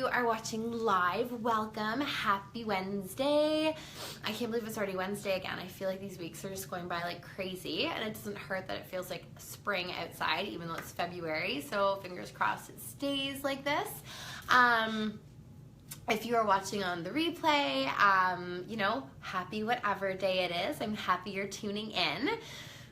You are watching live. Welcome. Happy Wednesday. I can't believe it's already Wednesday again. I feel like these weeks are just going by like crazy, and it doesn't hurt that it feels like spring outside even though it's February, so fingers crossed it stays like this. If you are watching on the replay, happy whatever day it is. I'm happy you're tuning in.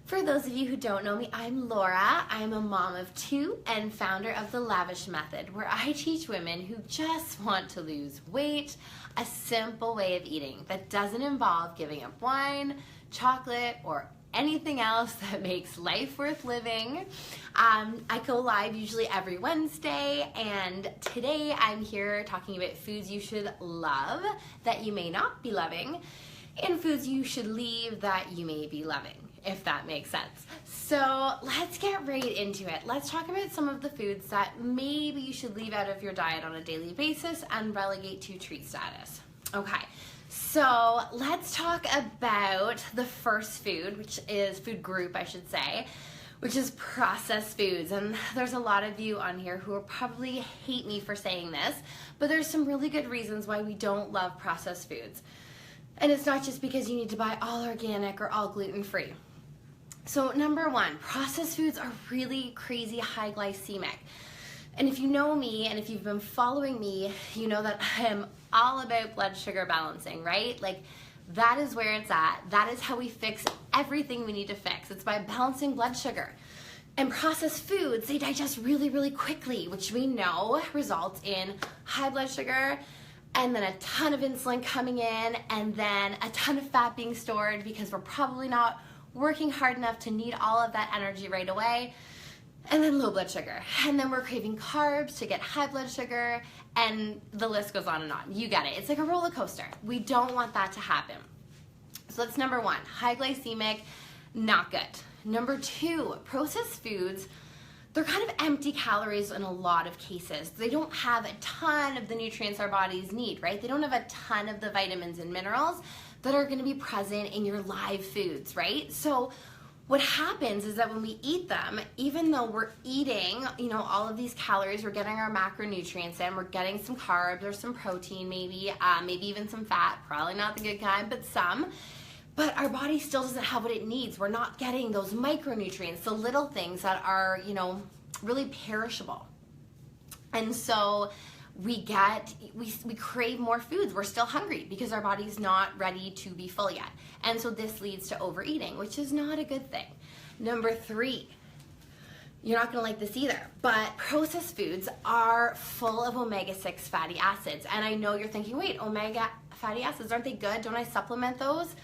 For those of you who don't know me, I'm Laura. I'm a mom of two and founder of The Lavish Method, where I teach women who just want to lose weight a simple way of eating that doesn't involve giving up wine, chocolate, or anything else that makes life worth living. I go live usually every Wednesday, and today I'm here talking about foods you should love that you may not be loving, and foods you should leave that you may be loving, if that makes sense. So let's get right into it. Let's talk about some of the foods that maybe you should leave out of your diet on a daily basis and relegate to treat status. Okay, so let's talk about the first food, which is food group, I should say, which is processed foods. And there's a lot of you on here who will probably hate me for saying this, but there's some really good reasons why we don't love processed foods. And it's not just because you need to buy all organic or all gluten-free. So number one, processed foods are really crazy high glycemic. And if you know me and if you've been following me, you know that I'm all about blood sugar balancing, right? Like that is where it's at. That is how we fix everything we need to fix. It's by balancing blood sugar. And processed foods, they digest really, really quickly, which we know results in high blood sugar, and then a ton of insulin coming in, and then a ton of fat being stored because we're probably not working hard enough to need all of that energy right away, and then low blood sugar. And then we're craving carbs to get high blood sugar, and the list goes on and on. You get it. It's like a roller coaster. We don't want that to happen. So that's number one, high glycemic, not good. Number two, processed foods, they're kind of empty calories in a lot of cases. They don't have a ton of the nutrients our bodies need, right? They don't have a ton of the vitamins and minerals that are going to be present in your live foods, right? So what happens is that when we eat them, even though we're eating, all of these calories, we're getting our macronutrients in, we're getting some carbs or some protein maybe even some fat, probably not the good kind, but some. But our body still doesn't have what it needs. We're not getting those micronutrients, the little things that are, really perishable. And so we crave more foods. We're still hungry because our body's not ready to be full yet. And so this leads to overeating, which is not a good thing. Number three, you're not gonna like this either, but processed foods are full of omega-6 fatty acids. And I know you're thinking, wait, omega fatty acids, aren't they good? Don't I supplement those?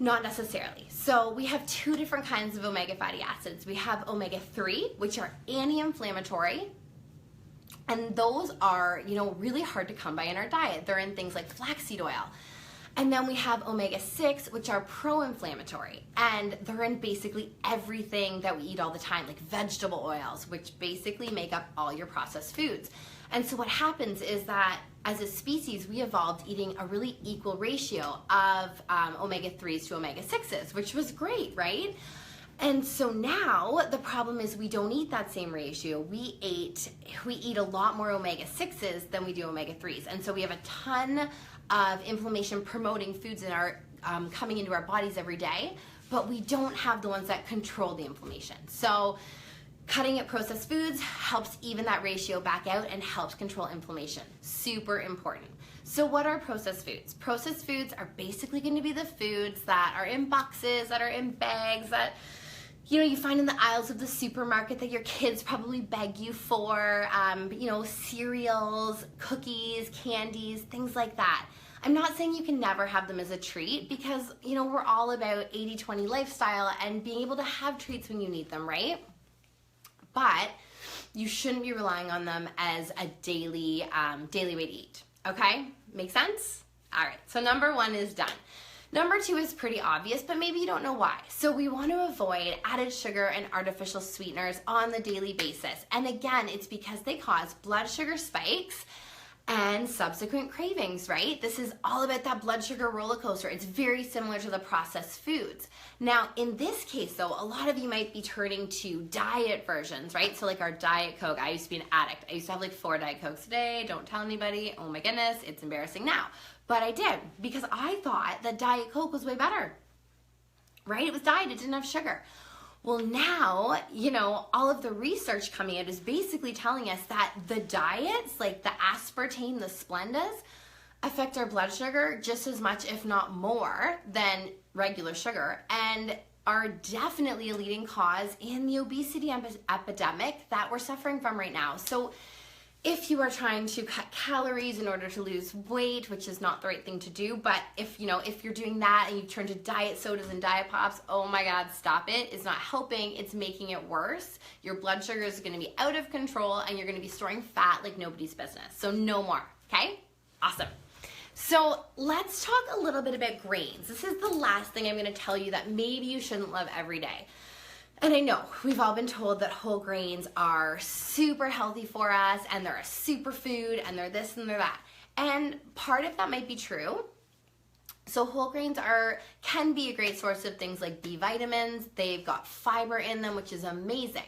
Not necessarily. So we have two different kinds of omega fatty acids. We have omega-3, which are anti-inflammatory, and those are, really hard to come by in our diet. They're in things like flaxseed oil. And then we have omega-6, which are pro-inflammatory, and they're in basically everything that we eat all the time, like vegetable oils, which basically make up all your processed foods. And so what happens is that as a species, we evolved eating a really equal ratio of omega-3s to omega-6s, which was great, right? And so now the problem is we don't eat that same ratio. We eat a lot more omega-6s than we do omega-3s. And so we have a ton of inflammation promoting foods in our coming into our bodies every day, but we don't have the ones that control the inflammation. So cutting out processed foods helps even that ratio back out and helps control inflammation. Super important. So what are processed foods? Processed foods are basically going to be the foods that are in boxes, that are in bags, that you find in the aisles of the supermarket that your kids probably beg you for, cereals, cookies, candies, things like that. I'm not saying you can never have them as a treat because, we're all about 80-20 lifestyle and being able to have treats when you need them, right? But you shouldn't be relying on them as a daily way to eat, okay? Make sense? All right, so number one is done. Number two is pretty obvious, but maybe you don't know why. So we want to avoid added sugar and artificial sweeteners on the daily basis. And again, it's because they cause blood sugar spikes and subsequent cravings, right? This is all about that blood sugar roller coaster. It's very similar to the processed foods. Now, in this case though, a lot of you might be turning to diet versions, right? So like our Diet Coke, I used to be an addict. I used to have like 4 Diet Cokes a day. Don't tell anybody. Oh my goodness, it's embarrassing now. But I did, because I thought that Diet Coke was way better, right? It was diet, it didn't have sugar. Well, now, you know, all of the research coming out is basically telling us that the diets, like the aspartame, the Splendas, affect our blood sugar just as much, if not more, than regular sugar, and are definitely a leading cause in the obesity epidemic that we're suffering from right now. So if you are trying to cut calories in order to lose weight, which is not the right thing to do, but if you're doing that and you turn to diet sodas and diet pops, oh my God, stop it. It's not helping, it's making it worse. Your blood sugar is gonna be out of control and you're gonna be storing fat like nobody's business. So no more, okay? Awesome. So let's talk a little bit about grains. This is the last thing I'm gonna tell you that maybe you shouldn't love every day. And I know we've all been told that whole grains are super healthy for us and they're a superfood and they're this and they're that. And part of that might be true. So whole grains can be a great source of things like B vitamins. They've got fiber in them, which is amazing.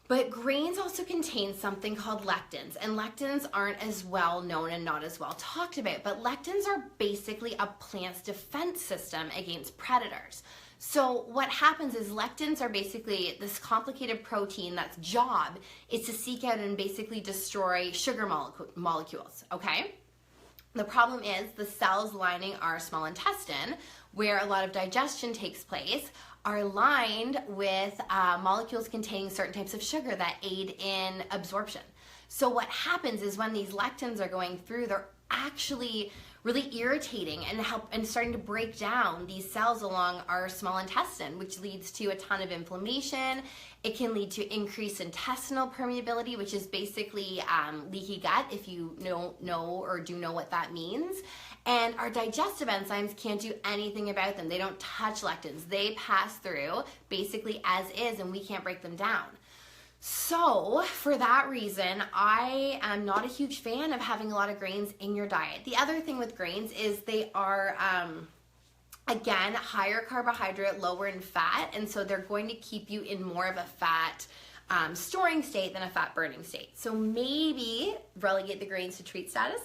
But grains also contain something called lectins, and lectins aren't as well known and not as well talked about, but lectins are basically a plant's defense system against predators. So what happens is lectins are basically this complicated protein that's job is to seek out and basically destroy sugar molecules, okay? The problem is the cells lining our small intestine, where a lot of digestion takes place, are lined with molecules containing certain types of sugar that aid in absorption. So what happens is when these lectins are going through, they're actually really irritating and starting to break down these cells along our small intestine, which leads to a ton of inflammation. It can lead to increased intestinal permeability, which is basically leaky gut, if you don't know or do know what that means. And our digestive enzymes can't do anything about them. They don't touch lectins. They pass through basically as is, and we can't break them down. So for that reason, I am not a huge fan of having a lot of grains in your diet. The other thing with grains is they are, again, higher carbohydrate, lower in fat, and so they're going to keep you in more of a fat storing state than a fat burning state. So maybe relegate the grains to treat status,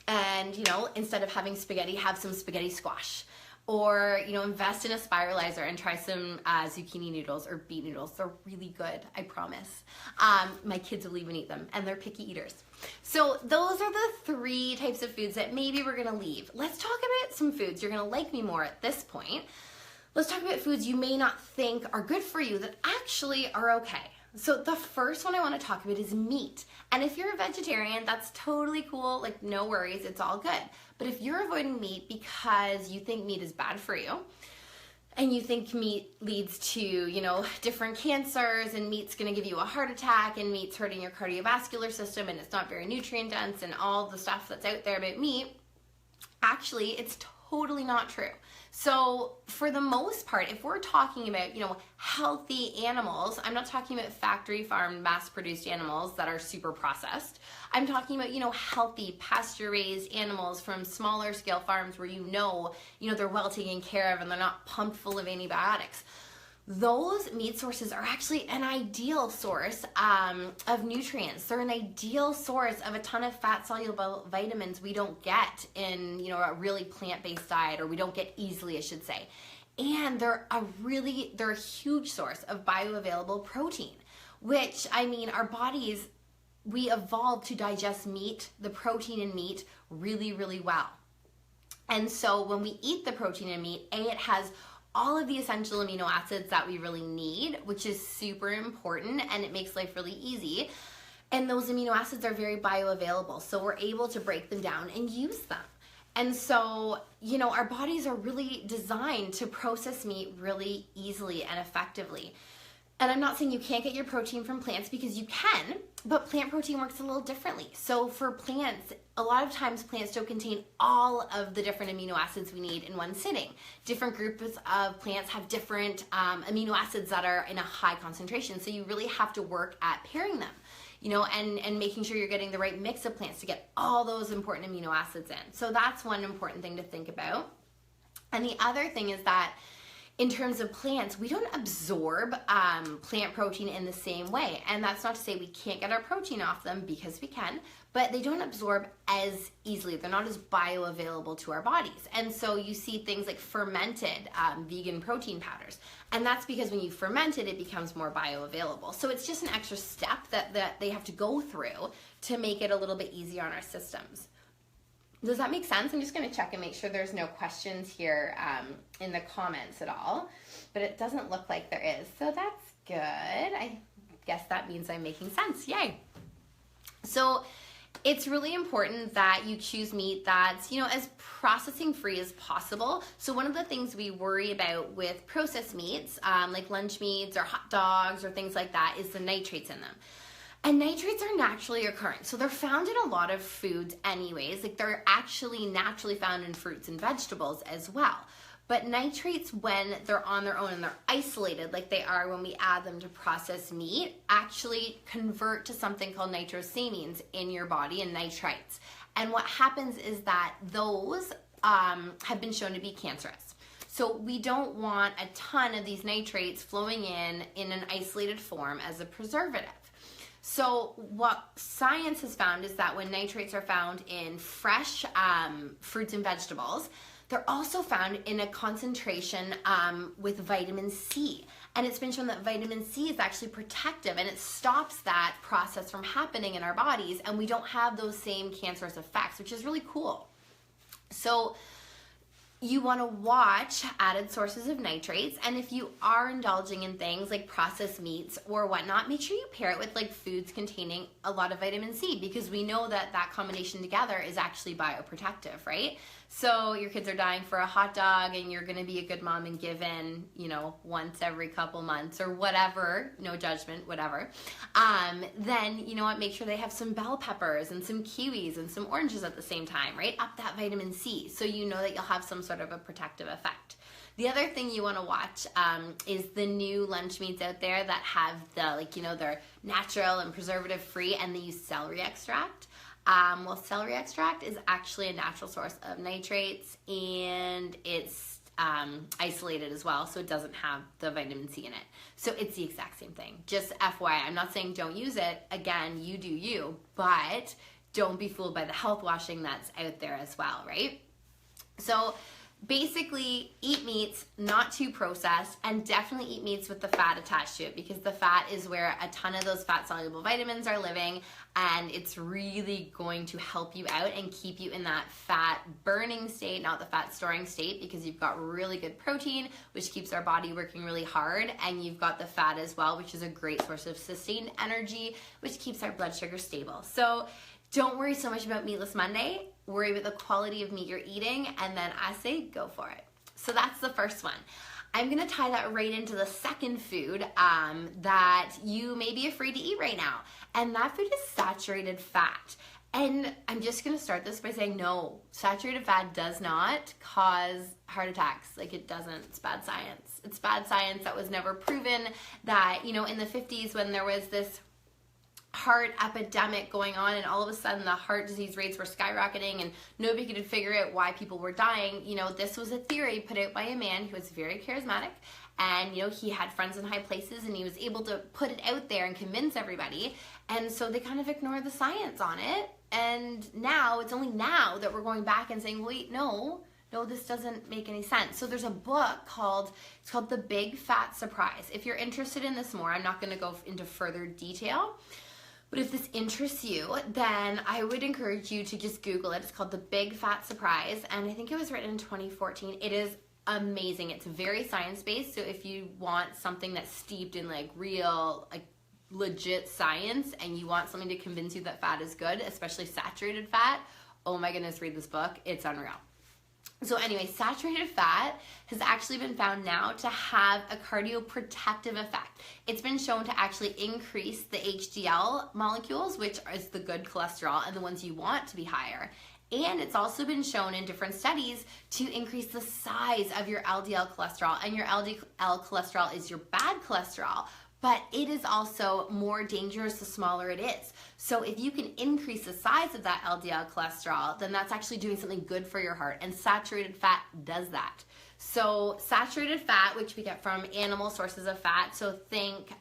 and instead of having spaghetti, have some spaghetti squash. Or, invest in a spiralizer and try some zucchini noodles or beet noodles. They're really good, I promise. My kids will even eat them, and they're picky eaters. So those are the 3 types of foods that maybe we're gonna leave. Let's talk about some foods you're gonna like me more at this point. Let's talk about foods you may not think are good for you that actually are okay. So the first one I want to talk about is meat. And if you're a vegetarian, that's totally cool. Like, no worries, it's all good. But if you're avoiding meat because you think meat is bad for you, and you think meat leads to, different cancers, and meat's gonna give you a heart attack, and meat's hurting your cardiovascular system, and it's not very nutrient dense, and all the stuff that's out there about meat, actually, it's totally not true. So for the most part, if we're talking about, healthy animals, I'm not talking about factory farmed, mass produced animals that are super processed. I'm talking about, healthy pasture raised animals from smaller scale farms where they're well taken care of and they're not pumped full of antibiotics. Those meat sources are actually an ideal source of nutrients. They're an ideal source of a ton of fat-soluble vitamins we don't get in, a really plant-based diet, or we don't get easily, I should say. And they're a huge source of bioavailable protein, which, our bodies, we evolved to digest meat, the protein in meat, really, really well. And so when we eat the protein in meat, it has all of the essential amino acids that we really need, which is super important, and it makes life really easy. And those amino acids are very bioavailable, so we're able to break them down and use them. And so, our bodies are really designed to process meat really easily and effectively. And I'm not saying you can't get your protein from plants, because you can, but plant protein works a little differently. So for plants, a lot of times plants don't contain all of the different amino acids we need in one sitting. Different groups of plants have different amino acids that are in a high concentration, so you really have to work at pairing them. and making sure you're getting the right mix of plants to get all those important amino acids in. So that's one important thing to think about. And the other thing is that in terms of plants, we don't absorb plant protein in the same way. And that's not to say we can't get our protein off them, because we can, but they don't absorb as easily. They're not as bioavailable to our bodies. And so you see things like fermented vegan protein powders. And that's because when you ferment it, it becomes more bioavailable. So it's just an extra step that they have to go through to make it a little bit easier on our systems. Does that make sense? I'm just going to check and make sure there's no questions here in the comments at all, but it doesn't look like there is, so that's good. I guess that means I'm making sense. Yay. So it's really important that you choose meat that's, as processing free as possible. So one of the things we worry about with processed meats, like lunch meats or hot dogs or things like that, is the nitrates in them. And nitrates are naturally occurring. So they're found in a lot of foods anyways. Like, they're actually naturally found in fruits and vegetables as well. But nitrates, when they're on their own and they're isolated, like they are when we add them to processed meat, actually convert to something called nitrosamines in your body, and nitrites. And what happens is that those have been shown to be cancerous. So we don't want a ton of these nitrates flowing in an isolated form as a preservative. So what science has found is that when nitrates are found in fresh fruits and vegetables, they're also found in a concentration with vitamin C. And it's been shown that vitamin C is actually protective, and it stops that process from happening in our bodies, and we don't have those same cancerous effects, which is really cool. So you want to watch added sources of nitrates, and if you are indulging in things like processed meats or whatnot, make sure you pair it with like foods containing a lot of vitamin C, because we know that combination together is actually bioprotective, right? So your kids are dying for a hot dog and you're going to be a good mom and give in, once every couple months or whatever, no judgment, whatever. Then, you know what, make sure they have some bell peppers and some kiwis and some oranges at the same time, right? Up that vitamin C, so you know that you'll have some sort of a protective effect. The other thing you want to watch is the new lunch meats out there that have they're natural and preservative free, and they use celery extract. Well, celery extract is actually a natural source of nitrates, and it's isolated as well, so it doesn't have the vitamin C in it. So it's the exact same thing. Just FYI, I'm not saying don't use it. Again, you do you, but don't be fooled by the health washing that's out there as well, right? So basically, eat meats not too processed, and definitely eat meats with the fat attached to it, because the fat is where a ton of those fat soluble vitamins are living, and it's really going to help you out and keep you in that fat burning state, not the fat storing state, because you've got really good protein, which keeps our body working really hard, and you've got the fat as well, which is a great source of sustained energy, which keeps our blood sugar stable. So don't worry so much about Meatless Monday. Worry about the quality of meat you're eating, and then I say go for it. So that's the first one. I'm gonna tie that right into the second food that you may be afraid to eat right now, and that food is saturated fat. And I'm just gonna start this by saying no, saturated fat does not cause heart attacks. Like, it doesn't. It's bad science. It's bad science. That was never proven. That, in the 50s, when there was this heart epidemic going on, and all of a sudden the heart disease rates were skyrocketing and nobody could figure out why people were dying, this was a theory put out by a man who was very charismatic, and he had friends in high places, and he was able to put it out there and convince everybody, and so they kind of ignored the science on it. And now, it's only now that we're going back and saying, wait, no, this doesn't make any sense. So there's a book called The Big Fat Surprise. If you're interested in this more, I'm not going to go into further detail, but if this interests you, then I would encourage you to just Google it. It's called The Big Fat Surprise, and I think it was written in 2014. It is amazing. It's very science-based, so if you want something that's steeped in real, legit science, and you want something to convince you that fat is good, especially saturated fat, oh my goodness, read this book. It's unreal. So anyway, saturated fat has actually been found now to have a cardioprotective effect. It's been shown to actually increase the HDL molecules, which is the good cholesterol and the ones you want to be higher. And it's also been shown in different studies to increase the size of your LDL cholesterol. And your LDL cholesterol is your bad cholesterol, but it is also more dangerous the smaller it is. So if you can increase the size of that LDL cholesterol, then that's actually doing something good for your heart, and saturated fat does that. So saturated fat, which we get from animal sources of fat, so think,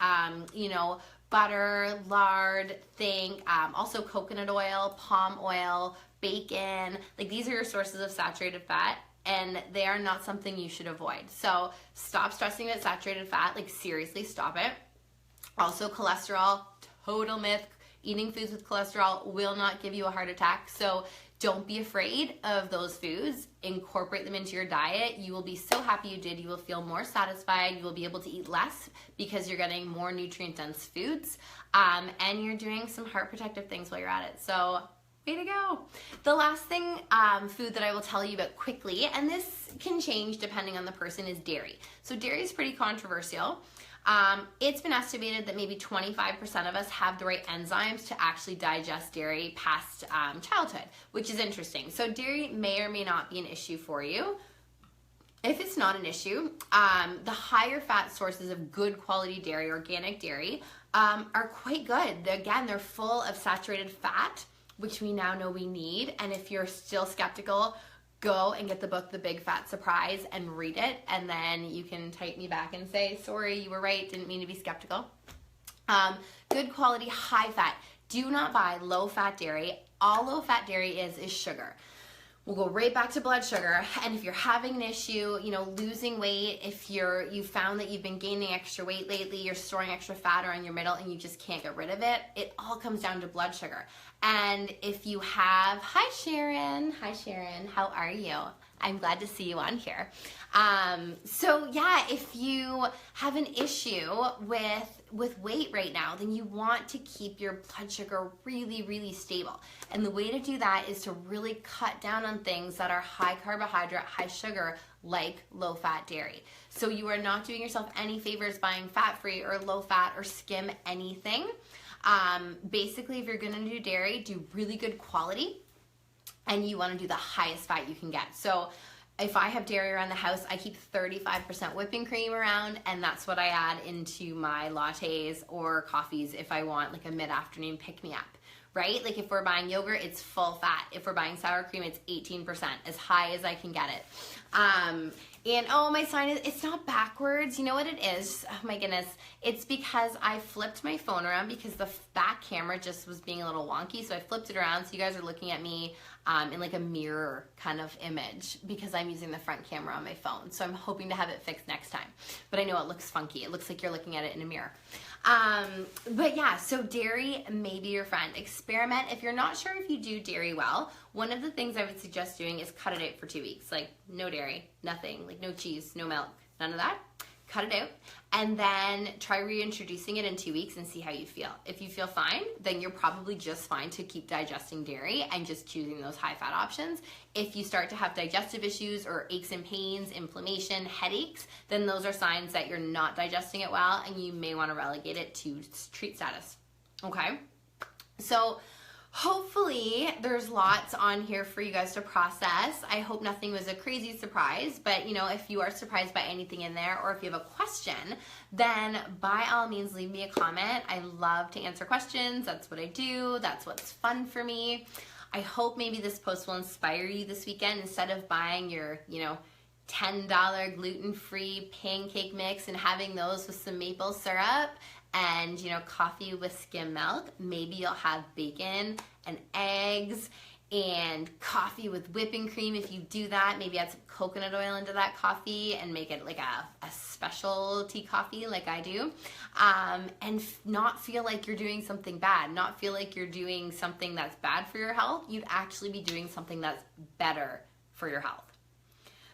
butter, lard, think also coconut oil, palm oil, bacon, like these are your sources of saturated fat, and they are not something you should avoid. So stop stressing about saturated fat, like seriously, stop it. Also cholesterol, total myth. Eating foods with cholesterol will not give you a heart attack. So don't be afraid of those foods. Incorporate them into your diet. You will be so happy you did. You will feel more satisfied. You will be able to eat less because you're getting more nutrient-dense foods. And you're doing some heart protective things while you're at it. So way to go. The last thing, food that I will tell you about quickly, and this can change depending on the person, is dairy. So dairy is pretty controversial. It's been estimated that maybe 25% of us have the right enzymes to actually digest dairy past childhood, which is interesting. So dairy may or may not be an issue for you. If it's not an issue, the higher fat sources of good quality dairy, organic dairy, are quite good. Again, they're full of saturated fat, which we now know we need. And if you're still skeptical, go and get the book, The Big Fat Surprise, and read it. And then you can type me back and say, sorry, you were right, didn't mean to be skeptical. Good quality, high fat. Do not buy low fat dairy. All low fat dairy is sugar. We'll go right back to blood sugar. And if you're having an issue, losing weight, if you found that you've been gaining extra weight lately, you're storing extra fat around your middle and you just can't get rid of it, it all comes down to blood sugar. And if you have, hi Sharon, how are you? I'm glad to see you on here. So yeah, if you have an issue with weight right now, then you want to keep your blood sugar really, really stable. And the way to do that is to really cut down on things that are high carbohydrate, high sugar, like low fat dairy. So you are not doing yourself any favors buying fat-free or low fat or skim anything. Basically, if you're gonna do dairy, do really good quality, and you wanna do the highest fat you can get. So if I have dairy around the house, I keep 35% whipping cream around, and that's what I add into my lattes or coffees if I want like a mid-afternoon pick-me-up, right? Like if we're buying yogurt, it's full fat. If we're buying sour cream, it's 18%, as high as I can get it. And oh, my sign is, it's not backwards. You know what it is? Oh my goodness. It's because I flipped my phone around because the back camera just was being a little wonky. So I flipped it around so you guys are looking at me in like a mirror kind of image because I'm using the front camera on my phone. So I'm hoping to have it fixed next time. But I know it looks funky. It looks like you're looking at it in a mirror. But yeah, so dairy may be your friend. Experiment. If you're not sure if you do dairy well, one of the things I would suggest doing is cut it out for 2 weeks. Like no dairy, nothing, like no cheese, no milk, none of that. Cut it out, and then try reintroducing it in 2 weeks and see how you feel. If you feel fine, then you're probably just fine to keep digesting dairy and just choosing those high fat options. If you start to have digestive issues or aches and pains, inflammation, headaches, then those are signs that you're not digesting it well and you may want to relegate it to treat status. Okay? So hopefully there's lots on here for you guys to process. I hope nothing was a crazy surprise, but if you are surprised by anything in there or if you have a question, then by all means leave me a comment. I love to answer questions. That's what I do. That's what's fun for me. I hope maybe this post will inspire you this weekend. Instead of buying your, $10 gluten-free pancake mix and having those with some maple syrup and coffee with skim milk, maybe you'll have bacon and eggs and coffee with whipping cream. If you do that, maybe add some coconut oil into that coffee and make it like a specialty coffee like I do, and not feel like you're doing something bad, not feel like you're doing something that's bad for your health. You'd actually be doing something that's better for your health.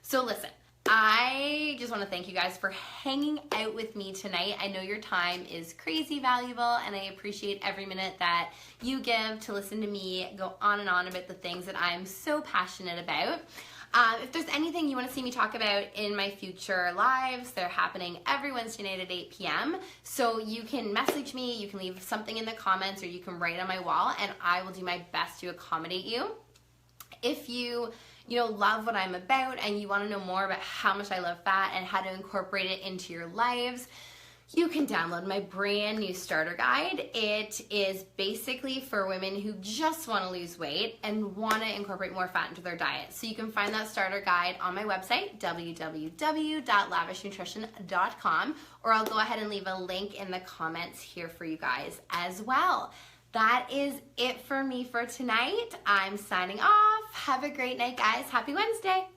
So listen, I just want to thank you guys for hanging out with me tonight. I know your time is crazy valuable, and I appreciate every minute that you give to listen to me go on and on about the things that I'm so passionate about. If there's anything you want to see me talk about in my future lives, they're happening every Wednesday night at 8 p.m. So you can message me, you can leave something in the comments, or you can write on my wall, and I will do my best to accommodate you. If you love what I'm about and you want to know more about how much I love fat and how to incorporate it into your lives, you can download my brand new starter guide. It is basically for women who just want to lose weight and want to incorporate more fat into their diet. So you can find that starter guide on my website, www.lavishnutrition.com, or I'll go ahead and leave a link in the comments here for you guys as well. That is it for me for tonight. I'm signing off. Have a great night, guys. Happy Wednesday.